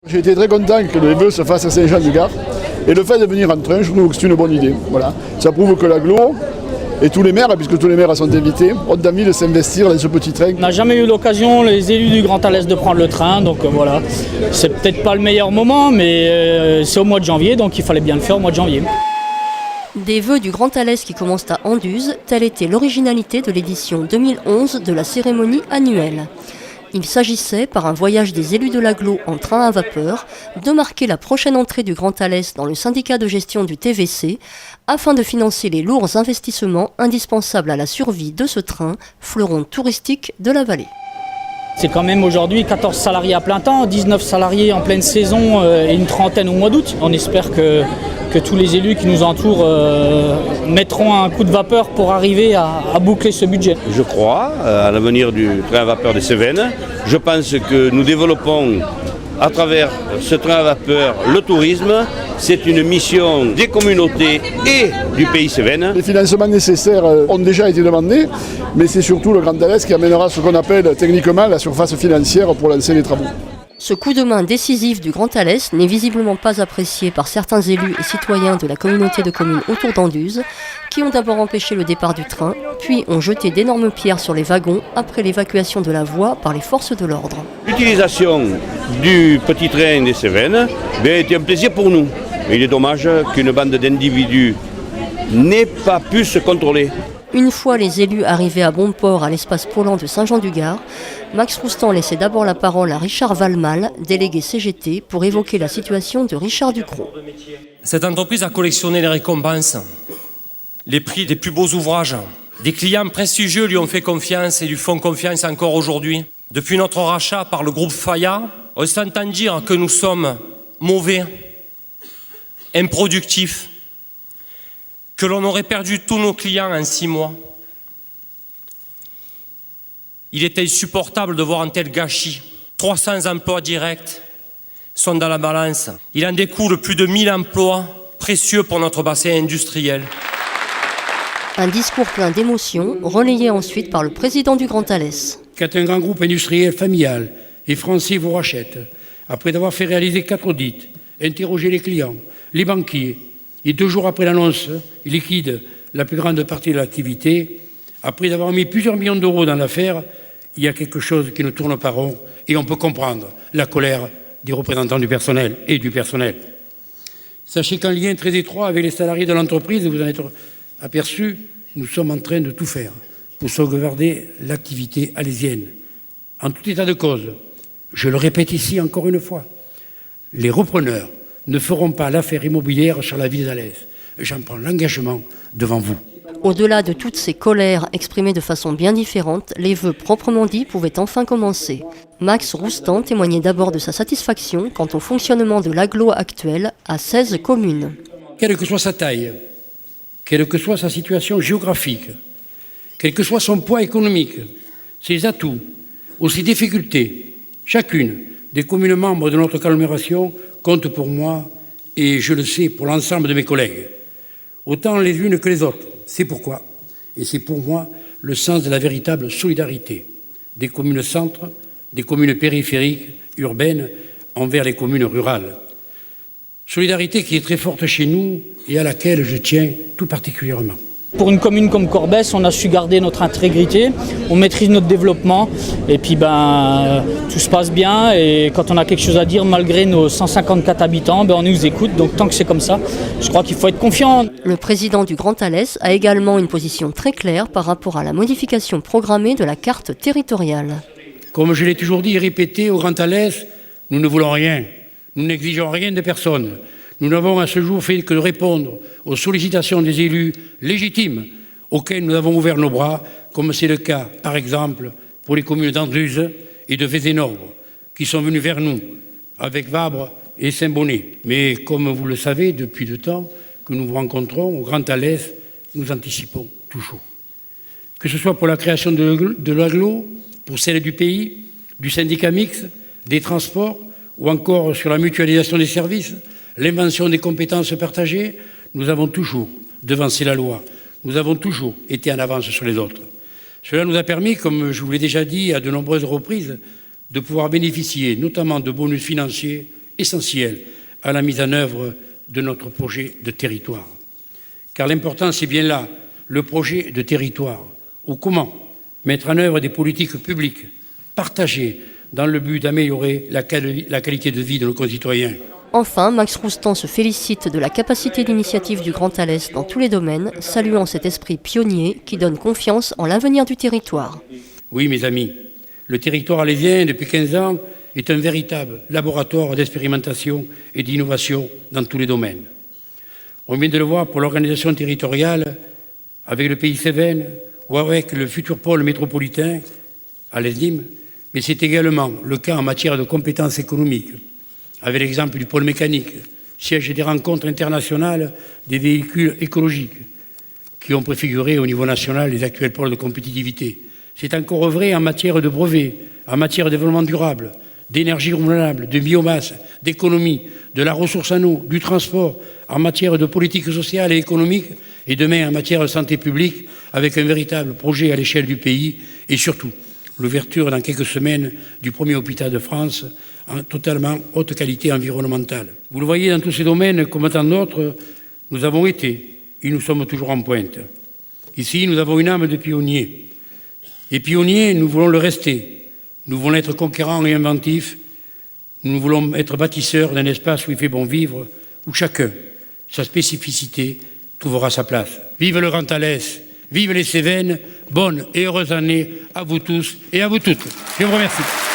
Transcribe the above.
J'ai été très content que les vœux se fassent à Saint-Jean-du-Gard. Et le fait de venir en train, je trouve que c'est une bonne idée. Voilà. Ça prouve que l'agglo et tous les maires, puisque tous les maires sont invités, ont envie de s'investir dans ce petit train. On n'a jamais eu l'occasion, les élus du Grand Alès, de prendre le train. Donc voilà, c'est peut-être pas le meilleur moment, mais c'est au mois de janvier, donc il fallait bien le faire au mois de janvier. Des vœux du Grand Alès qui commencent à Anduze, telle était l'originalité de l'édition 2011 de la cérémonie annuelle. Il s'agissait, par un voyage des élus de l'agglo en train à vapeur, de marquer la prochaine entrée du Grand Alès dans le syndicat de gestion du TVC, afin de financer les lourds investissements indispensables à la survie de ce train, fleuron touristique de la vallée. C'est quand même aujourd'hui 14 salariés à plein temps, 19 salariés en pleine saison et une trentaine au mois d'août. On espère que tous les élus qui nous entourent mettront un coup de vapeur pour arriver à boucler ce budget. Je crois à l'avenir du train à vapeur des Cévennes. Je pense que nous développons à travers ce train à vapeur le tourisme. C'est une mission des communautés et du pays Cévennes. Les financements nécessaires ont déjà été demandés, mais c'est surtout le Grand Alès qui amènera ce qu'on appelle techniquement la surface financière pour lancer les travaux. Ce coup de main décisif du Grand Alès n'est visiblement pas apprécié par certains élus et citoyens de la communauté de communes autour d'Anduze, qui ont d'abord empêché le départ du train, puis ont jeté d'énormes pierres sur les wagons après l'évacuation de la voie par les forces de l'ordre. L'utilisation du petit train des Cévennes était un plaisir pour nous. Mais il est dommage qu'une bande d'individus n'ait pas pu se contrôler. Une fois les élus arrivés à bon port à l'espace Paulan de Saint-Jean-du-Gard, Max Roustan laissait d'abord la parole à Richard Valmal, délégué CGT, pour évoquer la situation de Richard Ducrot. Cette entreprise a collectionné les récompenses, les prix des plus beaux ouvrages. Des clients prestigieux lui ont fait confiance et lui font confiance encore aujourd'hui. Depuis notre rachat par le groupe Faya, on s'entend dire que nous sommes mauvais, improductifs, que l'on aurait perdu tous nos clients en 6 mois. Il est insupportable de voir un tel gâchis. 300 emplois directs sont dans la balance. Il en découle plus de 1000 emplois précieux pour notre bassin industriel. Un discours plein d'émotions, relayé ensuite par le président du Grand Alès. Quand un grand groupe industriel familial et français vous rachète, après avoir fait réaliser 4 audits, interroger les clients, les banquiers, et 2 jours après l'annonce, il liquide la plus grande partie de l'activité. Après avoir mis plusieurs millions d'euros dans l'affaire, il y a quelque chose qui ne tourne pas rond et on peut comprendre la colère des représentants du personnel et du personnel. Sachez qu'en lien très étroit avec les salariés de l'entreprise, vous en êtes aperçu, nous sommes en train de tout faire pour sauvegarder l'activité alésienne. En tout état de cause, je le répète ici encore une fois, les repreneurs ne feront pas l'affaire immobilière sur la ville d'Alès. J'en prends l'engagement devant vous. Au-delà de toutes ces colères exprimées de façon bien différente, les vœux proprement dits pouvaient enfin commencer. Max Roustan témoignait d'abord de sa satisfaction quant au fonctionnement de l'agglo actuel à 16 communes. Quelle que soit sa taille, quelle que soit sa situation géographique, quel que soit son poids économique, ses atouts ou ses difficultés, chacune des communes membres de notre agglomération compte pour moi, et je le sais pour l'ensemble de mes collègues, autant les unes que les autres. C'est pourquoi, et c'est pour moi, le sens de la véritable solidarité des communes centres, des communes périphériques, urbaines, envers les communes rurales. Solidarité qui est très forte chez nous et à laquelle je tiens tout particulièrement. Pour une commune comme Corbès, on a su garder notre intégrité, on maîtrise notre développement et puis tout se passe bien et quand on a quelque chose à dire malgré nos 154 habitants, on nous écoute, donc tant que c'est comme ça, je crois qu'il faut être confiant. Le président du Grand Alès a également une position très claire par rapport à la modification programmée de la carte territoriale. Comme je l'ai toujours dit et répété au Grand Alès, nous ne voulons rien, nous n'exigeons rien de personne. Nous n'avons à ce jour fait que de répondre aux sollicitations des élus légitimes auxquels nous avons ouvert nos bras, comme c'est le cas, par exemple, pour les communes d'Anduze et de Vézénorbre, qui sont venus vers nous avec Vabre et Saint-Bonnet. Mais comme vous le savez, depuis le temps que nous vous rencontrons au Grand Alès, nous anticipons toujours. Que ce soit pour la création de l'agglo, pour celle du pays, du syndicat mixte, des transports, ou encore sur la mutualisation des services, l'invention des compétences partagées, nous avons toujours devancé la loi. Nous avons toujours été en avance sur les autres. Cela nous a permis, comme je vous l'ai déjà dit à de nombreuses reprises, de pouvoir bénéficier notamment de bonus financiers essentiels à la mise en œuvre de notre projet de territoire. Car l'important, c'est bien là, le projet de territoire, ou comment mettre en œuvre des politiques publiques partagées dans le but d'améliorer la qualité de vie de nos concitoyens. Enfin, Max Roustan se félicite de la capacité d'initiative du Grand Alès dans tous les domaines, saluant cet esprit pionnier qui donne confiance en l'avenir du territoire. Oui, mes amis, le territoire alésien, depuis 15 ans, est un véritable laboratoire d'expérimentation et d'innovation dans tous les domaines. On vient de le voir pour l'organisation territoriale avec le Pays Cévennes ou avec le futur pôle métropolitain à l'Esnîmes, mais c'est également le cas en matière de compétences économiques, avec l'exemple du pôle mécanique, siège des rencontres internationales des véhicules écologiques, qui ont préfiguré au niveau national les actuels pôles de compétitivité. C'est encore vrai en matière de brevets, en matière de développement durable, d'énergie renouvelable, de biomasse, d'économie, de la ressource en eau, du transport, en matière de politique sociale et économique, et demain en matière de santé publique, avec un véritable projet à l'échelle du pays, et surtout l'ouverture dans quelques semaines du premier hôpital de France en totalement haute qualité environnementale. Vous le voyez, dans tous ces domaines, comme tant d'autres, nous avons été et nous sommes toujours en pointe. Ici, nous avons une âme de pionnier. Et pionniers, nous voulons le rester. Nous voulons être conquérants et inventifs. Nous voulons être bâtisseurs d'un espace où il fait bon vivre, où chacun, sa spécificité, trouvera sa place. Vive le Grand Alès, vive les Cévennes, bonne et heureuse année à vous tous et à vous toutes. Je vous remercie.